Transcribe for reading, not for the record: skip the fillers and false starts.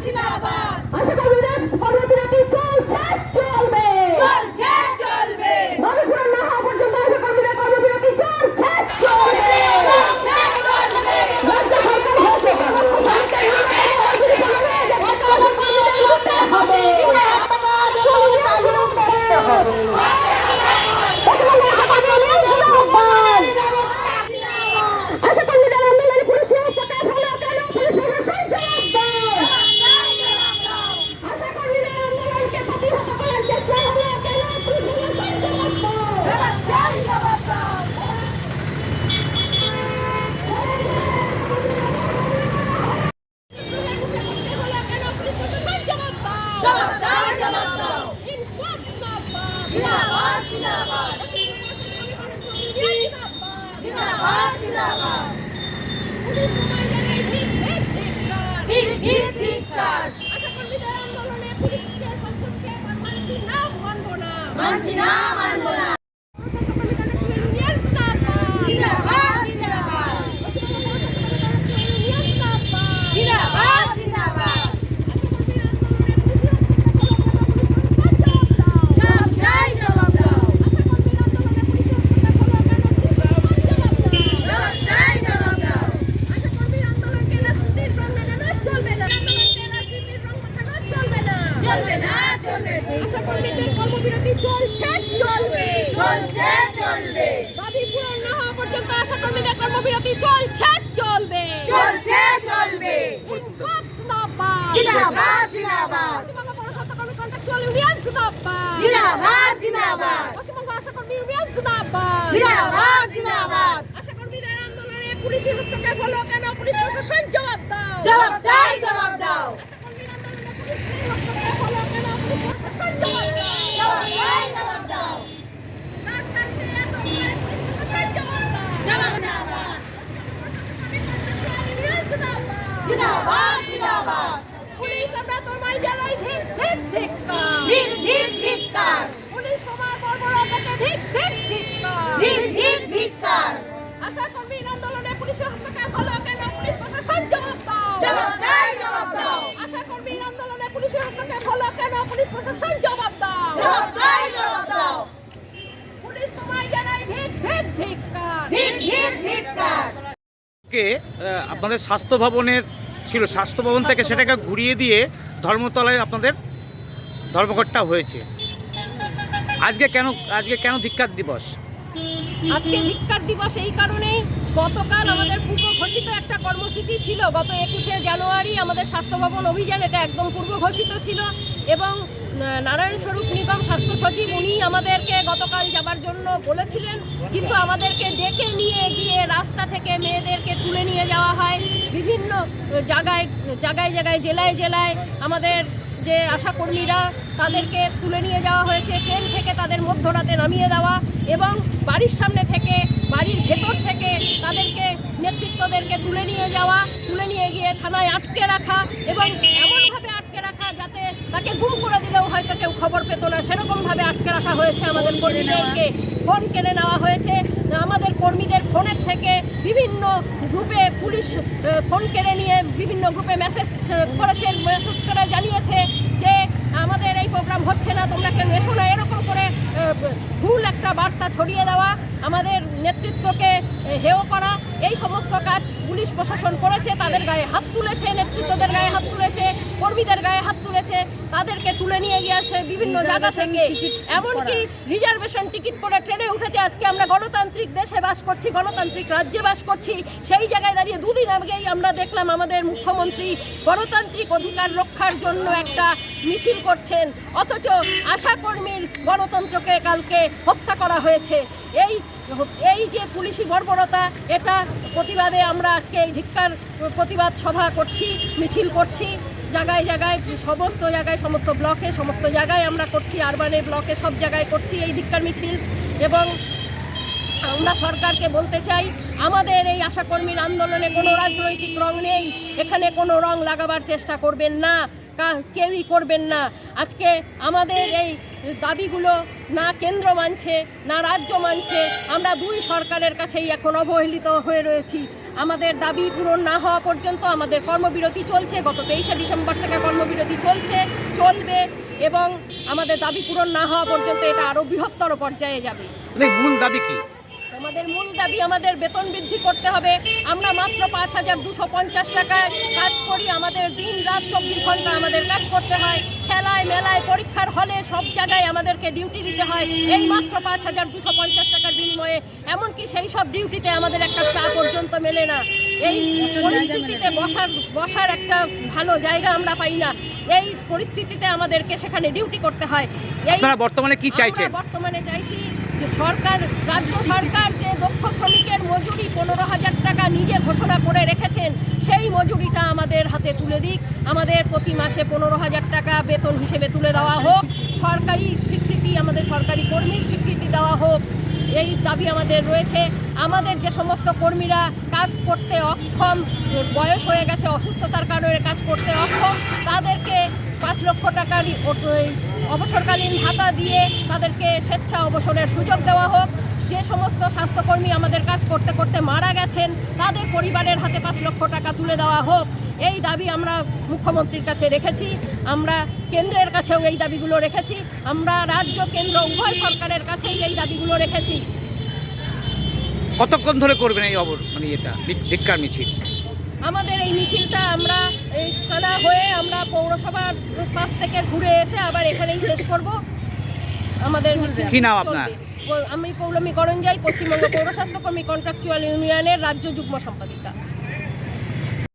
জিন্দাবাদ আশা কর্মীদের কর্মবিরতি চলছে চলবে চলছে চলবে দাবি পূরণ না হওয়া পর্যন্ত আশা কর্মীদের কর্মবিরতি চলছে চলবে চলছে চলবে রাজ্য সরকার হচ্ছে জিন্দাবাদ জিন্দাবাদ জিন্দাবাদ জিন্দাবাদ ঠিক ঠিক ঠিক কার মানছি না মানবো না জিন্দাবাদ জিন্দাবাদ জিন্দাবাদ জিন্দাবাদ জবাব চাই জবাব দাও জবাব চাই জবাব দাও চলবে না চলবে আশা কর্মীদের কর্মবিরতি চলছে চলবে চলছে চলবে দাবি পূরণ না হওয়া পর্যন্ত আশা কর্মীদের কর্মবিরতি চলছে চলবে চলছে চলবে ইনকলাব জিন্দাবাদ জিন্দাবাদ জিন্দাবাদ পশ্চিমবঙ্গ পৌরসভা কর্মী কন্ট্রাকচুয়াল ইউনিয়ন জিন্দাবাদ জিন্দাবাদ জিন্দাবাদ পশ্চিমবঙ্গ আশা কর্মী ইউনিয়ন জিন্দাবাদ জিন্দাবাদ জিন্দাবাদ আশা কর্মীদের আন্দোলনে পুলিশি হস্তক্ষেপ হলো কেন পুলিশ প্রশাসন জবাব দাও জবাব চাই জবাব দাও জবাব চাই জবাব দাও জবাব জিন্দাবাদ জিন্দাবাদ জিন্দাবাদ পুলিশ আমরা তোমায় জানাই ঠিক ঠিক ঠিক ঠিক ঠিক ঠিক কার পুলিশ তোমার বর্বরতাকে ঠিক ঠিক ঠিক ঠিক ঠিক ঠিক কার আশা কর্মীর আন্দোলনে পুলিশের হস্তক্ষেপ হলো কেন পুলিশ প্রশাসন জবাব দাও জবাব চাই জবাব দাও আশা কর্মীর আন্দোলনে পুলিশের হস্তক্ষেপ হলো কেন পুলিশ প্রশাসন জবাব দাও জবাব চাই জবাব দাও পুলিশ তোমায় জানাই ঠিক ঠিক ঠিক ঠিক ঠিক ঠিক কার কে আপনাদের স্বাস্থ্য ভবনের ছিল, স্বাস্থ্য ভবন থেকে সেটাকে ঘুরিয়ে দিয়ে ধর্মতলায় আপনাদের ধর্মঘটটা হয়েছে। আজকে কেন ধিক্কার দিবস? আজকে ধিক্কার দিবস এই কারণেই, গতকাল আমাদের পূর্ব ঘোষিত একটা কর্মসূচি ছিল। গত 21শে জানুয়ারি আমাদের স্বাস্থ্য ভবন অভিযান, এটা একদম পূর্ব ঘোষিত ছিল এবং নারায়ণ স্বরূপ নিগম স্বাস্থ্য সচিব উনি আমাদেরকে গতকাল যাবার জন্য বলেছিলেন, কিন্তু আমাদেরকে ডেকে নিয়ে গিয়ে রাস্তা থেকে মেয়েদেরকে তুলে নিয়ে যাওয়া হয়। বিভিন্ন জায়গায় জেলায় জেলায় আমাদের যে আশাকর্মীরা তাদেরকে তুলে নিয়ে যাওয়া হয়েছে। ট্রেন থেকে তাদের মধ্যরাতে নামিয়ে দেওয়া এবং বাড়ির সামনে থেকে, বাড়ির ভেতর থেকে তাদেরকে নেতৃত্বদেরকে তুলে নিয়ে গিয়ে থানায় আটকে রাখা এবং এমনভাবে আটকে রাখা যাতে তাকে গুম করে দিলেও হয়তো কেউ খবর পেত না, সেরকমভাবে আটকে রাখা হয়েছে। আমাদের কর্মীদেরকে ফোন কেড়ে নেওয়া হয়েছে। আমাদের কর্মীদের ফোনের থেকে বিভিন্ন গ্রুপে পুলিশ ফোন কেড়ে নিয়ে বিভিন্ন গ্রুপে মেসেজ করে জানিয়েছে যে আমাদের এই প্রোগ্রাম হচ্ছে না, তোমরা কেউ এসো না, এরকম করে ভুল একটা বার্তা ছড়িয়ে দেওয়া, আমাদের নেতৃত্বকে হেয় করা, এই সমস্ত কাজ পুলিশ প্রশাসন করেছে। তাদের গায়ে হাত তুলেছে, নেতৃত্বদের গায়ে হাত তুলেছে, কর্মীদের গায়ে হাত তুলেছে, তাদেরকে তুলে নিয়ে গিয়েছে বিভিন্ন জায়গা থেকে। এমনকি রিজার্ভেশন টিকিট করে ট্রেনে উঠেছে। আজকে আমরা গণতান্ত্রিক দেশে বাস করছি, গণতান্ত্রিক রাজ্যে বাস করছি, সেই জায়গায় দাঁড়িয়ে দুদিন আগেই আমরা দেখলাম আমাদের মুখ্যমন্ত্রী গণতান্ত্রিক অধিকার রক্ষার জন্য একটা মিছিল করছেন, অথচ আশাকর্মীর গণতন্ত্রকে কালকে হত্যা করা হয়েছে। এই যে পুলিশি বর্বরতা, এটা প্রতিবাদে আমরা আজকে এই ধিক্কার প্রতিবাদ সভা করছি, মিছিল করছি। জায়গায় জায়গায়, সমস্ত ব্লকে, সমস্ত জায়গায় আমরা করছি, আরবানে, ব্লকে, সব জায়গায় করছি এই ধিক্কার মিছিল। এবং আমরা সরকারকে বলতে চাই, আমাদের এই আশাকর্মীর আন্দোলনে কোনো রাজনৈতিক রং নেই, এখানে কোনো রং লাগাবার চেষ্টা করবেন না, কেউই করবেন না। আজকে আমাদের এই দাবিগুলো না কেন্দ্র মানছে না রাজ্য মানছে, আমরা দুই সরকারের কাছেই এখন অবহেলিত হয়ে রয়েছি। আমাদের দাবি পূরণ না হওয়া পর্যন্ত আমাদের কর্মবিরতি চলছে। গত 23শে ডিসেম্বর থেকে কর্মবিরতি চলবে এবং আমাদের দাবি পূরণ না হওয়া পর্যন্ত এটা আরও বৃহত্তর পর্যায়ে যাবে। মূল দাবি কি? আমাদের মূল দাবি আমাদের বেতন বৃদ্ধি করতে হবে। আমরা মাত্র 5,250 টাকায় কাজ করি, আমাদের দিন রাত 24 ঘন্টা আমাদের কাজ করতে হয়। খেলায় মেলায় পরীক্ষার হলে সব জায়গায় আমাদেরকে ডিউটি দিতে হয় এই মাত্র 5,250 টাকার বিনিময়ে। এমনকি সেই সব ডিউটিতে আমাদের একটা চা পর্যন্ত মেলে না। এই পরিস্থিতিতে বসার একটা ভালো জায়গা আমরা পাই না। এই পরিস্থিতিতে আমাদেরকে সেখানে ডিউটি করতে হয়। আপনারা বর্তমানে কি চাইছেন? বর্তমানে চাইছি যে রাজ্য সরকার যে দক্ষ শ্রমিকের মজুরি 15,000 টাকা নিজে ঘোষণা করে রেখেছেন, সেই মজুরিটা আমাদের হাতে তুলে দিক। আমাদের প্রতি মাসে 15,000 টাকা বেতন হিসেবে তুলে দেওয়া হোক। সরকারি স্বীকৃতি, আমাদের সরকারি কর্মীর স্বীকৃতি দেওয়া হোক, এই দাবি আমাদের রয়েছে। আমাদের যে সমস্ত কর্মীরা কাজ করতে অক্ষম, বয়স হয়ে গেছে, অসুস্থতার কারণে কাজ করতে অক্ষম, তাদেরকে 5 লক্ষ টাকার অবসরকালীন ভাতা দিয়ে তাদেরকে স্বেচ্ছা অবসরের সুযোগ দেওয়া হোক। যে সমস্ত স্বাস্থ্যকর্মী আমাদের কাজ করতে করতে মারা গেছেন, তাদের পরিবারের হাতে 5 লক্ষ টাকা তুলে দেওয়া হোক। এই দাবি আমরা মুখ্যমন্ত্রীর কাছে রেখেছি, আমরা কেন্দ্রের কাছেও এই দাবিগুলো রেখেছি, আমরা রাজ্য কেন্দ্র উভয় সরকারের কাছেই এই দাবিগুলো রেখেছি। কতক্ষণ ধরে করবেন এই এটা ধিক্কার মিছিল? আমাদের এই মিছিলটা আমরা এই থানা হয়ে আমরা পৌরসভার পাশ থেকে ঘুরে এসে আবার এখানেই শেষ করব। আমাদের মিছিল কি নাম আপনার? আমি পৌলমী করঞ্জাই, পশ্চিমবঙ্গ পৌর স্বাস্থ্যকর্মী কন্ট্রাকচুয়াল ইউনিয়নের রাজ্য যুগ্ম সম্পাদিকা।